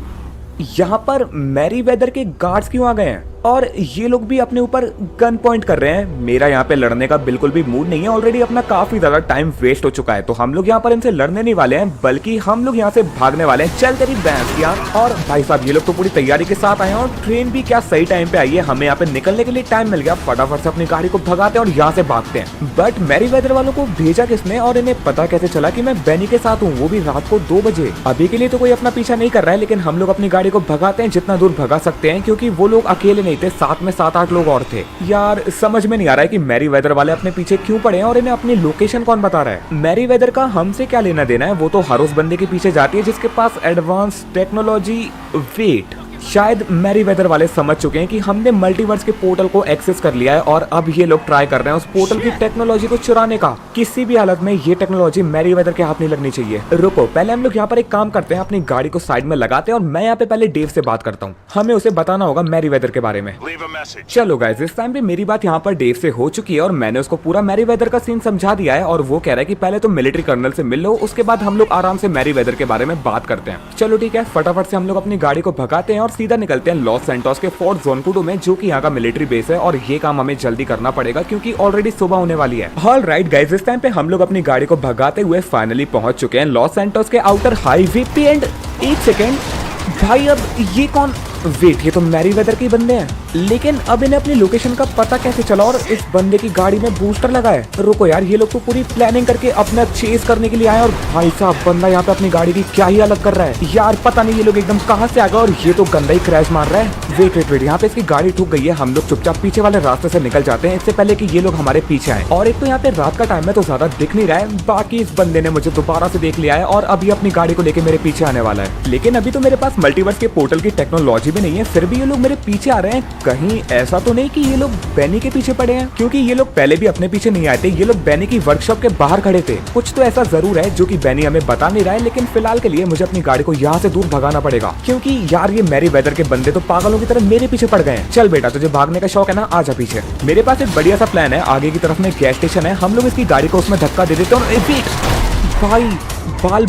यहाँ पर मैरी वेदर के गार्ड्स क्यों आ गए हैं और ये लोग भी अपने ऊपर गन पॉइंट कर रहे हैं? मेरा यहाँ पे लड़ने का बिल्कुल भी मूड नहीं है, ऑलरेडी अपना काफी ज्यादा टाइम वेस्ट हो चुका है, तो हम लोग यहाँ पर इनसे लड़ने नहीं वाले हैं बल्कि हम लोग यहाँ से भागने वाले हैं। चल तेरी भैंस यार। और भाई साहब ये लोग तो पूरी तैयारी के साथ आए हैं और ट्रेन भी क्या सही टाइम पे आई है, हमें यहाँ पे निकलने के लिए टाइम मिल गया। फटाफट से अपनी गाड़ी को भगाते हैं और यहाँ से भागते हैं। बट मैरी वेदर वालों को भेजा किसने और इन्हें पता कैसे चला कि मैं बेनी के साथ हूँ, वो भी रात को 2 बजे? अभी के लिए तो कोई अपना पीछा नहीं कर रहा है, लेकिन हम लोग अपनी गाड़ी को भगाते हैं जितना दूर भगा सकते हैं, क्योंकि वो लोग अकेले नहीं थे, साथ में 7-8 लोग और थे। यार समझ में नहीं आ रहा है कि मैरी वेदर वाले अपने पीछे क्यों पड़े हैं और इन्हें अपनी लोकेशन कौन बता रहा है। मैरी वेदर का हमसे क्या लेना देना है? वो तो हर उस बंदे के पीछे जाती है जिसके पास एडवांस टेक्नोलॉजी। वेट, शायद मैरी वेदर वाले समझ चुके हैं कि हमने मल्टीवर्स के पोर्टल को एक्सेस कर लिया है और अब ये लोग ट्राई कर रहे हैं उस पोर्टल की टेक्नोलॉजी को चुराने का। किसी भी हालत में ये टेक्नोलॉजी मैरी वेदर के हाथ नहीं लगनी चाहिए। रुको, पहले हम लोग यहाँ पर एक काम करते हैं, अपनी गाड़ी को साइड में लगाते हैं और मैं यहाँ पे पहले डेव से बात करता हूँ। हमें उसे बताना होगा मैरी वेदर के बारे में। चलो गाइस, इस टाइम पे मेरी बात यहाँ पर डेव से हो चुकी है और मैंने उसको पूरा मैरी वेदर का सीन समझा दिया है और वो कह रहा है कि पहले तो मिलिट्री कर्नल से मिल लो, उसके बाद हम लोग आराम से मैरी वेदर के बारे में बात करते हैं। चलो ठीक है, फटाफट से हम लोग अपनी गाड़ी को भगाते हैं और सीधा निकलते हैं लॉस सैंटोस के फोर्ट जोनकुडो में, जो कि यहाँ का मिलिट्री बेस है और ये काम हमें जल्दी करना पड़ेगा क्योंकि ऑलरेडी सुबह होने वाली है। ऑल राइट गाइस, इस टाइम पे हम लोग अपनी गाड़ी को भगाते हुए फाइनली पहुंच चुके हैं लॉस सैंटोस के आउटर हाईवे पे एंड एक सेकेंड भाई, अब ये कौन? वेट, ये तो मैरी वेदर के बंदे हैं, लेकिन अब इन्हें अपनी लोकेशन का पता कैसे चला और इस बंदे की गाड़ी में बूस्टर लगा है। रुको यार, ये लोग तो पूरी प्लानिंग करके अपना चेस करने के लिए आए और भाई साहब बंदा यहाँ पे अपनी गाड़ी की क्या ही अलग कर रहा है यार। पता नहीं ये लोग एकदम कहाँ से आ गए और ये तो गंदा ही क्रैश मार रहा है। वेट, यहाँ पे इसकी गाड़ी ठुक गई है। हम लोग चुपचाप पीछे वाले रास्ते से निकल जाते हैं इससे पहले कि ये लोग हमारे पीछे आए। और एक तो यहाँ पे रात का टाइम है तो ज्यादा दिख नहीं रहा है, बाकी इस बंदे ने मुझे दोबारा से देख लिया है और अभी अपनी गाड़ी को लेके मेरे पीछे आने वाला है। लेकिन अभी तो मेरे पास मल्टीवर्स के पोर्टल की टेक्नोलॉजी भी नहीं है, फिर भी ये लोग मेरे पीछे आ रहे हैं। कहीं ऐसा तो नहीं कि ये लोग बेनी के पीछे पड़े हैं, क्योंकि ये लोग पहले भी अपने पीछे नहीं आए थे। ये लोग बेनी की वर्कशॉप के बाहर खड़े थे। कुछ तो ऐसा जरूर है जो कि बेनी हमें बता नहीं रहा है, लेकिन फिलहाल के लिए मुझे अपनी गाड़ी को यहाँ से दूर भगाना पड़ेगा, क्योंकि यार ये मैरी वेदर के बंदे तो पागलों की तरह मेरे पीछे पड़ गए हैं। चल बेटा, तुझे भागने का शौक है ना, आजा पीछे। मेरे पास एक बढ़िया सा प्लान है। आगे की तरफ में गैस स्टेशन है, हम लोग इसकी गाड़ी को उसमें धक्का दे देते हैं। भाई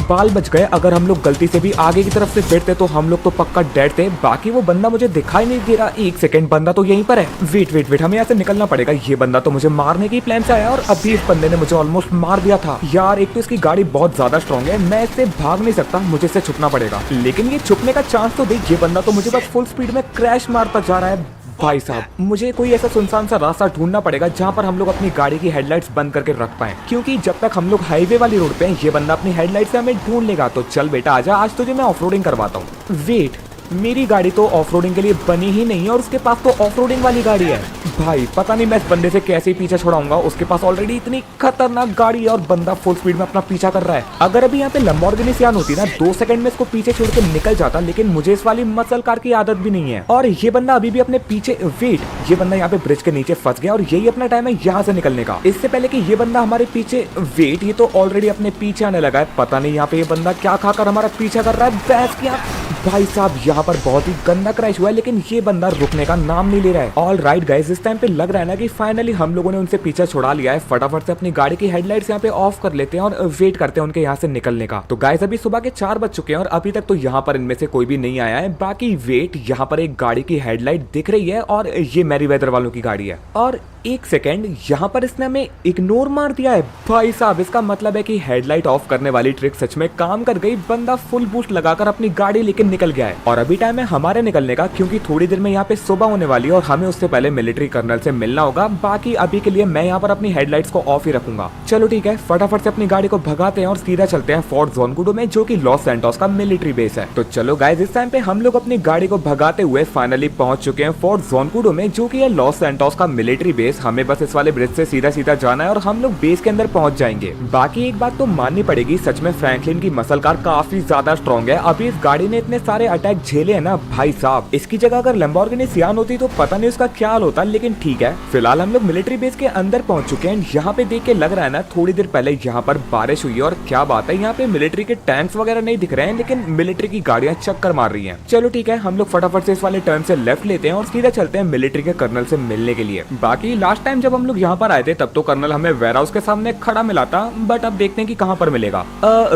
बाल बच गए। अगर हम लोग गलती से भी आगे की तरफ से बैठते तो हम लोग तो पक्का डेड थे। बाकी वो बंदा मुझे दिखाई नहीं दे रहा। एक सेकंड, बंदा तो यहीं पर है। वेट, हमें यहाँ से निकलना पड़ेगा। ये बंदा तो मुझे मारने की प्लान से आया और अभी इस बंदे ने मुझे ऑलमोस्ट मार दिया था यार। एक तो इसकी गाड़ी बहुत ज्यादा स्ट्रॉन्ग है, मैं इससे भाग नहीं सकता, मुझे इससे छुपना पड़ेगा। लेकिन ये छुपने का चांस तो देख, ये बंदा तो मुझे बस फुल स्पीड में क्रैश मारता जा रहा है। भाई साहब मुझे कोई ऐसा सुनसान सा रास्ता ढूंढना पड़ेगा जहाँ पर हम लोग अपनी गाड़ी की हेडलाइट्स बंद करके रख पाए, क्योंकि जब तक हम लोग हाईवे वाली रोड पे हैं ये बंदा अपनी हेडलाइट से हमें ढूंढ लेगा। तो चल बेटा आजा, आज तुझे मैं ऑफ रोडिंग करवाता हूँ। वेट, मेरी गाड़ी तो ऑफ रोडिंग के लिए बनी ही नहीं है और उसके पास तो ऑफ रोडिंग वाली गाड़ी है। भाई पता नहीं मैं इस बंदे से कैसे पीछा छुड़ाऊंगा। उसके पास ऑलरेडी इतनी खतरनाक गाड़ी है और बंदा फुल स्पीड में अपना पीछा कर रहा है। अगर अभी यहाँ पे लैम्बोर्गिनी सियान होती ना, 2 सेकंड में इसको पीछे छोड़ के निकल जाता, लेकिन मुझे इस वाली मसल कार की आदत भी नहीं है और ये बंदा अभी भी अपने पीछे। वेट, ये बंदा यहाँ पे ब्रिज के नीचे फंस गया और यही अपना टाइम है यहाँ से निकलने का, इससे पहले कि ये बंदा हमारे पीछे। वेट, ये तो ऑलरेडी अपने पीछे आने लगा है। पता नहीं यहाँ पे ये बंदा क्या खाकर हमारा पीछा कर रहा है। भैंस क्या भाई साहब, यहाँ पर बहुत ही गंदा क्रैश हुआ है, लेकिन ये बंदा रुकने का नाम नहीं ले रहा है। ऑल राइट गाइस, इस टाइम पे लग रहा है ना कि फाइनली हम लोगों ने उनसे पीछा छुड़ा लिया है। फटाफट से अपनी गाड़ी की हेडलाइट्स यहाँ पे ऑफ कर लेते हैं और वेट करते हैं उनके यहाँ से निकलने का। तो गाइस अभी सुबह के 4 बज चुके हैं और अभी तक तो यहाँ पर इनमें से कोई भी नहीं आया है। बाकी वेट, यहाँ पर एक गाड़ी की हेडलाइट दिख रही है और ये मैरी वेदर वालों की गाड़ी है। और एक सेकेंड, यहाँ पर इसने हमें इग्नोर मार दिया है। भाई साहब इसका मतलब है कि हेडलाइट ऑफ करने वाली ट्रिक सच में काम कर गई। बंदा फुल बूस्ट लगाकर अपनी गाड़ी लेकर निकल गया है और अभी टाइम है हमारे निकलने का, क्योंकि थोड़ी देर में यहाँ पे सुबह होने वाली है और हमें उससे पहले मिलिट्री कर्नल से मिलना होगा। बाकी अभी के लिए मैं यहाँ पर अपनी हेडलाइट्स को ऑफ ही रखूंगा। चलो ठीक है, फटाफट से अपनी गाड़ी को भगाते हैं और सीधा चलते हैं फोर्ट जोनकुडो में, जो कि लॉस सैंटोस का मिलिट्री बेस है। तो चलो गाइस, इस टाइम पे हम लोग अपनी गाड़ी को भगाते हुए फाइनली पहुंच चुके हैं फोर्ट जोनकुडो में, जो कि है लॉस सैंटोस का मिलिट्री बेस। हमें बस इस वाले ब्रिज से सीधा जाना है और हम लोग बेस के अंदर पहुंच जाएंगे। बाकी एक बात तो माननी पड़ेगी, सच में फ्रैंकलिन की मसल कार काफी ज्यादा स्ट्रॉन्ग है। अभी इस गाड़ी ने इतने सारे अटैक झेले हैं ना भाई साहब, इसकी जगह अगर लैम्बोर्गिनी सियान होती तो पता नहीं उसका क्या हाल होता। लेकिन ठीक है, फिलहाल हम लोग मिलिट्री बेस के अंदर पहुंच चुके हैं। यहाँ पे देख के लग रहा है ना थोड़ी देर पहले यहाँ पर बारिश हुई है और क्या बात है, यहाँ पे मिलिट्री के टैंक्स वगैरह नहीं दिख रहे हैं, लेकिन मिलिट्री की गाड़ियां चक्कर मार रही हैं। चलो ठीक है, हम लोग फटाफट से इस वाले टर्न से लेफ्ट लेते हैं और सीधा चलते हैं मिलिट्री के कर्नल से मिलने के लिए। बाकी लास्ट टाइम जब हम लोग यहाँ पर आए थे तब तो कर्नल हमें वेयर हाउस के सामने खड़ा मिला था, बट अब देखते हैं कि कहाँ पर मिलेगा।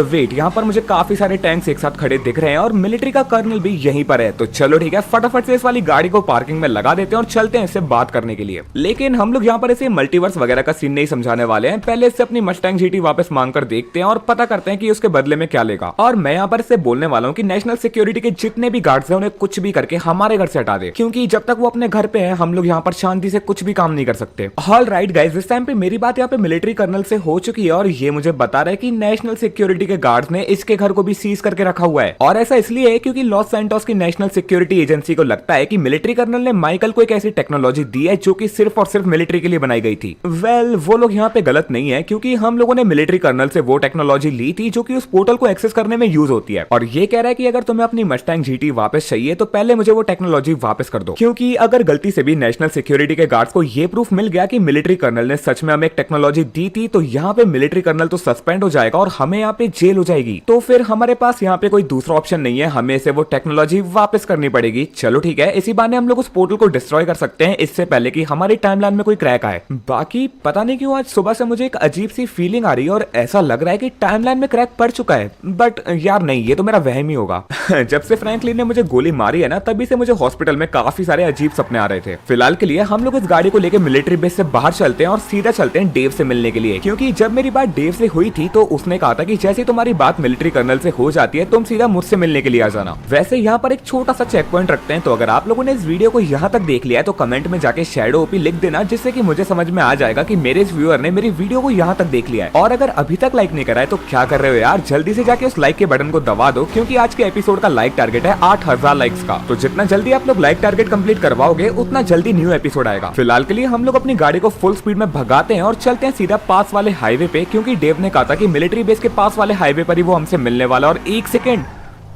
वेट, यहाँ पर मुझे काफी सारे टैंक्स एक साथ खड़े दिख रहे हैं और मिलिट्री का कर्नल भी यहीं पर है। तो चलो ठीक है, फटाफट से इस वाली गाड़ी को पार्किंग में लगा देते हैं और चलते हैं इससे बात करने के लिए। लेकिन हम लोग यहाँ पर इसे मल्टीवर्स वगैरह का सीन नहीं समझाने वाले हैं। पहले इससे अपनी मस्टैंग जीटी वापस मांग कर देखते हैं और पता करते हैं कि उसके बदले में क्या लेगा। और मैं यहाँ पर इससे बोलने वाला हूँ कि नेशनल सिक्योरिटी के जितने भी गार्ड्स हैं उन्हें कुछ भी करके हमारे घर से हटा दे, क्योंकि जब तक वो अपने घर पे है हम लोग यहाँ पर शांति से कुछ भी काम नहीं कर सकते। ऑल राइट गाइस, इस टाइम पे मेरी बात यहाँ पे मिलिट्री कर्नल से हो चुकी है और ये मुझे बता रहा है कि नेशनल सिक्योरिटी के गार्ड्स ने इसके घर को भी सीज करके रखा हुआ है। और ऐसा इसलिए है क्योंकि लॉस सैंटोस की नेशनल सिक्योरिटी एजेंसी को लगता है कि मिलिट्री कर्नल ने माइकल को एक ऐसी टेक्नोलॉजी दी है जो कि सिर्फ और सिर्फ मिलिट्री के लिए बनाई गई थी। वेल, वो लोग यहाँ पे गलत नहीं है, क्योंकि हम लोगों ने मिलिट्री कर्नल से वो टेक्नोलॉजी ली थी जो कि उस पोर्टल को एक्सेस करने में यूज होती है। और ये कह रहा है कि अगर तुम्हें अपनी मस्टैंग जीटी वापस चाहिए तो पहले मुझे वो टेक्नोलॉजी वापस कर दो, क्योंकि अगर गलती से भी नेशनल सिक्योरिटी के गार्ड्स को ये प्रूफ मिल गया कि मिलिट्री कर्नल ने सच में हमें एक टेक्नोलॉजी दी थी, तो यहाँ पे मिलिट्री कर्नल तो सस्पेंड हो जाएगा और हमें यहाँ पे जेल हो जाएगी। तो फिर हमारे पास यहाँ पे कोई दूसरा ऑप्शन नहीं है, हमें इसे वो टेक्नोलॉजी वापस करनी पड़ेगी। चलो ठीक है, इसी बहाने हम लोग उस पोर्टल को डिस्ट्रॉय कर सकते हैं इससे पहले कि हमारी टाइमलाइन में कोई क्रैक आए। बाकी पता नहीं क्यों आज सुबह से मुझे एक अजीब सी फीलिंग आ रही है और ऐसा लग रहा है कि टाइमलाइन में क्रैक पड़ चुका है, बट यार नहीं, ये तो मेरा वहम ही होगा। जब से फ्रैंकलिन ने मुझे गोली मारी है ना, तभी से मुझे हॉस्पिटल में काफी सारे अजीब सपने आ रहे थे। फिलहाल के लिए हम लोग इस गाड़ी को लेकर मिलिट्री बेस से बाहर चलते हैं और सीधा चलते हैं डेव से मिलने के लिए, क्योंकि जब मेरी बात डेव से हुई थी तो उसने कहा था कि जैसे तुम्हारी बात मिलिट्री कर्नल से हो जाती है तुम सीधा मुझसे मिलने के लिए आ जाना। जाना। वैसे यहाँ पर एक छोटा सा चेक पॉइंट रखते हैं, तो अगर आप लोगों ने इस वीडियो को यहाँ तक देख लिया है तो कमेंट में जाके शैडो ओपी लिख देना, जिससे कि मुझे समझ में आ जाएगा कि मेरे इस व्यूअर ने मेरी वीडियो को यहाँ तक देख लिया है। और अगर अभी तक लाइक नहीं करा है तो क्या कर रहे हो यार, जल्दी से जाके उस लाइक के बटन को दबा दो, क्योंकि आज के एपिसोड का लाइक टारगेट है 8000 लाइक्स का। तो जितना जल्दी आप लोग लाइक टारगेट कंप्लीट करवाओगे उतना जल्दी न्यू एपिसोड आएगा। फिलहाल के लिए हम लोग अपनी गाड़ी को फुल स्पीड में भगाते हैं और चलते हैं सीधा पास वाले हाईवे पे, क्योंकि डेव ने कहा था कि मिलिट्री बेस के पास वाले हाईवे पर ही वो हमसे मिलने वाला। और एक सेकेंड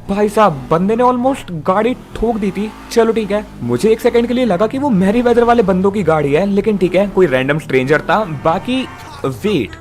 भाई साहब, बंदे ने ऑलमोस्ट गाड़ी ठोक दी थी। चलो ठीक है, मुझे एक सेकंड के लिए लगा कि वो मैरी वेदर वाले बंदों की गाड़ी है, लेकिन ठीक है, कोई रैंडम स्ट्रेंजर था। बाकी वेट,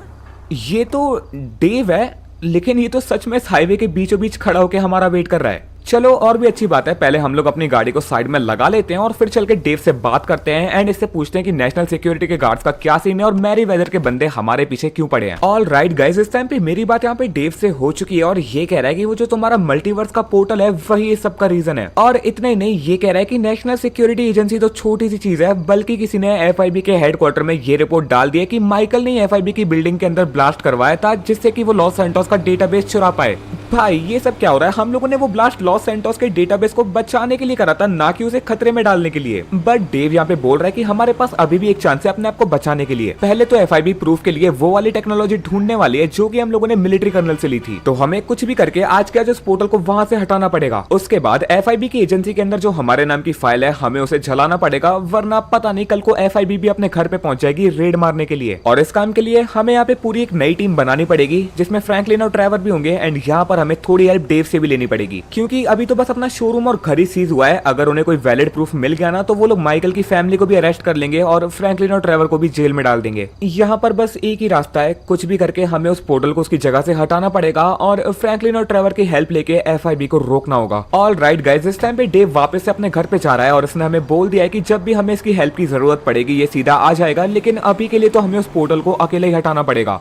ये तो डेव है, लेकिन ये तो सच में इस हाईवे के बीचों बीच खड़ा होकर हमारा वेट कर रहा है। चलो और भी अच्छी बात है, पहले हम लोग अपनी गाड़ी को साइड में लगा लेते हैं और फिर चल के डेव से बात करते हैं एंड इससे पूछते हैं कि नेशनल सिक्योरिटी के गार्ड्स का क्या सीन है और मैरी वेदर के बंदे हमारे पीछे क्यों पड़े हैं। ऑल राइट गाइस, इस टाइम पे मेरी बात यहाँ पे डेव से हो चुकी है और ये कह रहा है कि वो जो तुम्हारा मल्टीवर्स का पोर्टल है वही इस सब का रीजन है। और इतना ही नहीं, ये कह रहा है कि नेशनल सिक्योरिटी एजेंसी तो छोटी सी चीज है, बल्कि किसी ने FIB के हेडक्वार्टर में ये रिपोर्ट डाल दी है कि माइकल ने FIB की बिल्डिंग के अंदर ब्लास्ट करवाया था, जिससे कि वो लॉस सैंटोस का डेटाबेस चुरा पाए। भाई ये सब क्या हो रहा है? हम लोगों ने वो ब्लास्ट लॉस सैंटोस के डेटाबेस को बचाने के लिए करा था, ना कि उसे खतरे में डालने के लिए। बट डेव यहाँ पे बोल रहा है कि हमारे पास अभी भी एक चांस है अपने आप को बचाने के लिए। पहले तो FIB प्रूफ के लिए वो वाली टेक्नोलॉजी ढूंढने वाली है जो कि हम लोगों ने मिलिट्री कर्नल से ली थी, तो हमें कुछ भी करके आज के आज उस पोर्टल को वहां से हटाना पड़ेगा। उसके बाद FIB की एजेंसी के अंदर जो हमारे नाम की फाइल है हमें उसे जलाना पड़ेगा, वरना पता नहीं कल को FIB भी अपने घर पे पहुंच जाएगी रेड मारने के लिए। और इस काम के लिए हमें यहाँ पे पूरी एक नई टीम बनानी पड़ेगी, जिसमें फ्रैंकलिन और ट्रेवर भी होंगे। एंड यहाँ पर हमें थोड़ी हेल्प डेव से भी लेनी पड़ेगी, क्योंकि अभी तो बस अपना शोरूम और घर ही सीज हुआ है। अगर उन्हें कोई वैलिड प्रूफ मिल गया ना, तो वो लोग माइकल की फैमिली को भी अरेस्ट कर लेंगे और फ्रैंकलिन और ट्रेवर को भी जेल में डाल देंगे। यहाँ पर बस एक ही रास्ता है, कुछ भी करके हमें उस पोर्टल को उसकी जगह से हटाना पड़ेगा और फ्रैंकलिन और ट्रेवर की हेल्प लेके FIB को रोकना होगा। ऑल राइट गाइस, इस टाइम पे डेव वापस से अपने घर पे जा रहा है और उसने हमें बोल दिया है कि जब भी हमें इसकी हेल्प की जरूरत पड़ेगी ये सीधा आ जाएगा, लेकिन अभी के लिए तो हमें उस पोर्टल को अकेले ही हटाना पड़ेगा।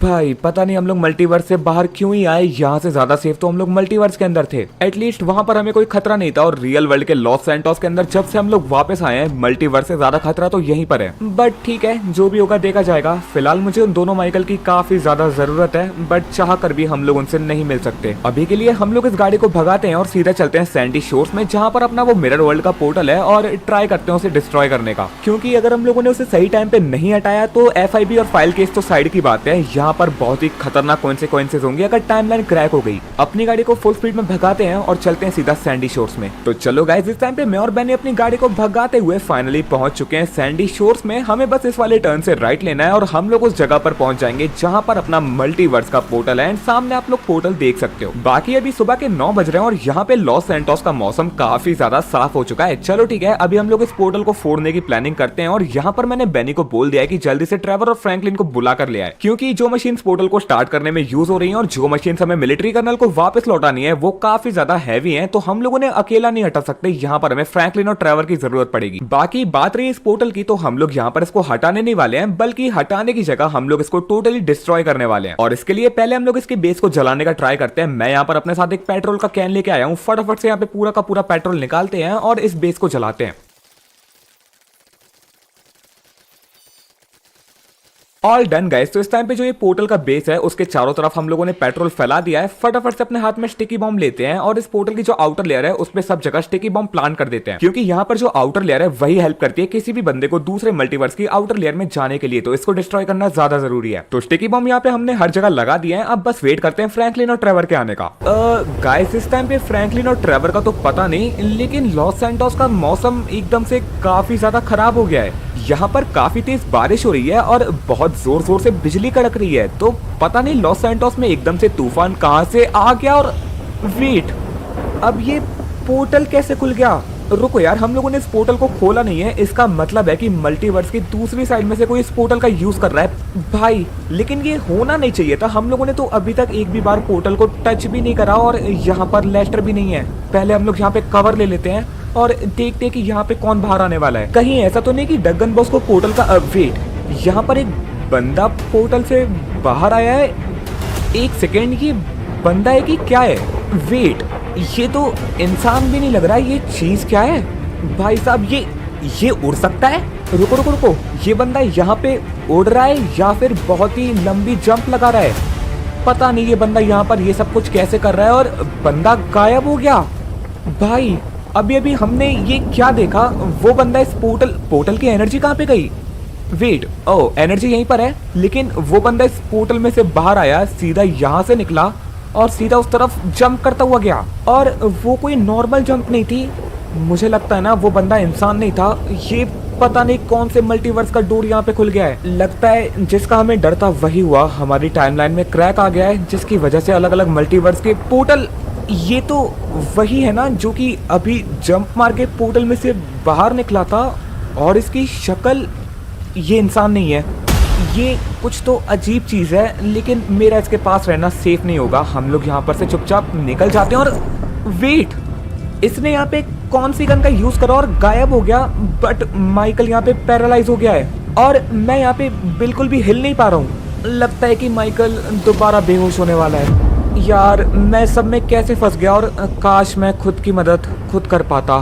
भाई पता नहीं हम लोग मल्टीवर्स से बाहर क्यों ही आए, यहाँ से ज्यादा सेफ तो हम लोग मल्टीवर्स के अंदर थे। एटलीस्ट वहां पर हमें कोई खतरा नहीं था, और रियल वर्ल्ड के लॉस सैंटोस के अंदर जब से हम लोग वापस आए हैं, मल्टीवर्स से ज्यादा खतरा तो यहीं पर है। बट ठीक है, जो भी होगा देखा जाएगा। फिलहाल मुझे उन दोनों माइकल की काफी ज्यादा जरूरत है, बट चाह कर भी हम लोग उनसे नहीं मिल सकते। अभी के लिए हम लोग इस गाड़ी को भगाते हैं और सीधा चलते हैं सैंडी शोर्स में, जहाँ पर अपना वो मिरर वर्ल्ड का पोर्टल है, और ट्राई करते हैं उसे डिस्ट्रॉय करने का। क्योंकि अगर हम लोगों ने उसे सही टाइम पे नहीं हटाया तो FIB और फाइल केस तो साइड की बात है, यहाँ पर बहुत ही खतरनाक कॉन्सिक्वेंसेस होंगे अगर टाइमलाइन क्रैक हो गई। अपनी गाड़ी को फुल स्पीड में भगाते हैं और चलते हैं सीधा सैंडी शोर्स में। तो चलो गाइस, इस टाइम पे मैं और बेनी अपनी गाड़ी को भगाते हुए फाइनली पहुंच चुके हैं सैंडी शोर्स में। हमें बस इस वाले टर्न से राइट लेना है और हम लोग उस जगह पर पहुंच जाएंगे जहां पर अपना मल्टीवर्स का पोर्टल है। एंड सामने आप लोग पोर्टल देख सकते हो। बाकी अभी सुबह के 9 बज रहे हैं और यहाँ पे लॉस सैंटोस का मौसम काफी ज्यादा साफ हो चुका है। चलो ठीक है, अभी हम लोग इस पोर्टल को फोड़ने की प्लानिंग करते हैं। और यहाँ पर मैंने बेनी को बोल दिया है कि जल्दी से ट्रेवर और फ्रैंकलिन को बुला कर ले आए, क्योंकि जो मशीन पोर्टल को स्टार्ट करने में यूज हो रही है और जो मशीन हमें मिलिट्री कर्नल को वापस लौटानी है वो काफी ज्यादा हैवी है, तो हम लोगों ने अकेला नहीं हटा सकते। यहाँ पर हमें फ्रैंकलिन और ट्रेवर की जरूरत पड़ेगी। बाकी बात रही इस पोर्टल की, तो हम लोग यहाँ पर इसको हटाने नहीं वाले हैं, बल्कि हटाने की जगह हम लोग इसको टोटली डिस्ट्रॉय करने वाले हैं। और इसके लिए पहले हम लोग इसके बेस को जलाने का ट्राई करते हैं। मैं यहाँ पर अपने साथ एक पेट्रोल का कैन लेके आया हूँ। फटाफट से यहाँ पे पूरा का पूरा पेट्रोल निकालते हैं और इस बेस को जलाते हैं। ऑल डन गाइस, तो इस टाइम पे जो ये पोर्टल का बेस है उसके चारों तरफ हम लोगों ने पेट्रोल फैला दिया है। फटाफट से अपने हाथ में स्टिकी बॉम्ब लेते हैं और इस पोर्टल की जो आउटर लेयर है उसमें सब जगह स्टिकी बॉम्ब प्लांट कर देते हैं, क्योंकि यहाँ पर जो आउटर लेयर है वही हेल्प करती है किसी भी बंदे को दूसरे मल्टीवर्स की आउटर लेयर में जाने के लिए। तो इसको डिस्ट्रॉय करना ज्यादा जरूरी है। तो स्टिकी बॉम्ब यहाँ पे हमने हर जगह लगा दिए हैं। अब बस वेट करते हैं फ्रैंकलिन और ट्रेवर के आने का। गाइस, इस टाइम पे फ्रैंकलिन और ट्रेवर का तो पता नहीं, लेकिन लॉस सैंटोस का मौसम एकदम से काफी ज्यादा खराब हो गया है। यहाँ पर काफी तेज बारिश हो रही है और बहुत जोर जोर से बिजली कड़क रही है। तो पता नहीं लॉस सैंटोस में एकदम से तूफान कहां से आ गया। और वेट, अब ये पोर्टल कैसे खुल गया? रुको यार, हम लोगों ने इस पोर्टल को खोला नहीं है, इसका मतलब है कि मल्टीवर्स की दूसरी साइड में से कोई इस पोर्टल का यूज कर रहा है भाई। लेकिन ये होना नहीं चाहिए था। हम लोगों ने तो अभी तक एक भी बार पोर्टल को टच भी नहीं करा और यहाँ पर लेस्टर भी नहीं है। पहले हम लोग यहाँ पे कवर ले लेते हैं और देखते हैं कि यहाँ पे कौन बाहर आने वाला है। कहीं ऐसा तो नहीं कि डगन बॉस को पोर्टल का वेट, यहाँ पर एक बंदा पोर्टल से बाहर आया है। एक सेकेंड, ये बंदा है कि क्या है? वेट, ये तो इंसान भी नहीं लग रहा है। ये चीज क्या है भाई साहब? ये उड़ सकता है? रुको रुको रुको, ये बंदा यहाँ पे उड़ रहा है या फिर बहुत ही लंबी जंप लगा रहा है? पता नहीं ये बंदा यहाँ पर ये सब कुछ कैसे कर रहा है, और बंदा गायब हो गया। भाई अभी अभी हमने ये क्या देखा, वो बंदा इस पोर्टल की एनर्जी कहाँ पे गई? वेट, ओ एनर्जी यहीं पर है, लेकिन वो बंदा इस पोर्टल में से बाहर आया, सीधा यहाँ से निकला और सीधा उस तरफ जंप करता हुआ गया। और वो कोई नॉर्मल जंप नहीं थी, मुझे लगता है ना वो बंदा इंसान नहीं था। ये पता नहीं कौन से मल्टीवर्स का डोर यहाँ पे खुल गया है। लगता है जिसका हमें डर था वही हुआ, हमारी टाइमलाइन में क्रैक आ गया है, जिसकी वजह से अलग अलग मल्टीवर्स के पोर्टल। ये तो वही है ना जो कि अभी जंप मार के पोर्टल में से बाहर निकला था, और इसकी शक्ल, ये इंसान नहीं है, ये कुछ तो अजीब चीज़ है। लेकिन मेरा इसके पास रहना सेफ नहीं होगा, हम लोग यहाँ पर से चुपचाप निकल जाते हैं। और वेट, इसने यहाँ पे कौन सी गन का यूज़ करा और गायब हो गया, बट माइकल यहाँ पे पैरालाइज हो गया है और मैं यहाँ पे बिल्कुल भी हिल नहीं पा रहा हूँ। लगता है कि माइकल दोबारा बेहोश होने वाला है। यार मैं सब में कैसे फंस गया, और काश मैं खुद की मदद खुद कर पाता।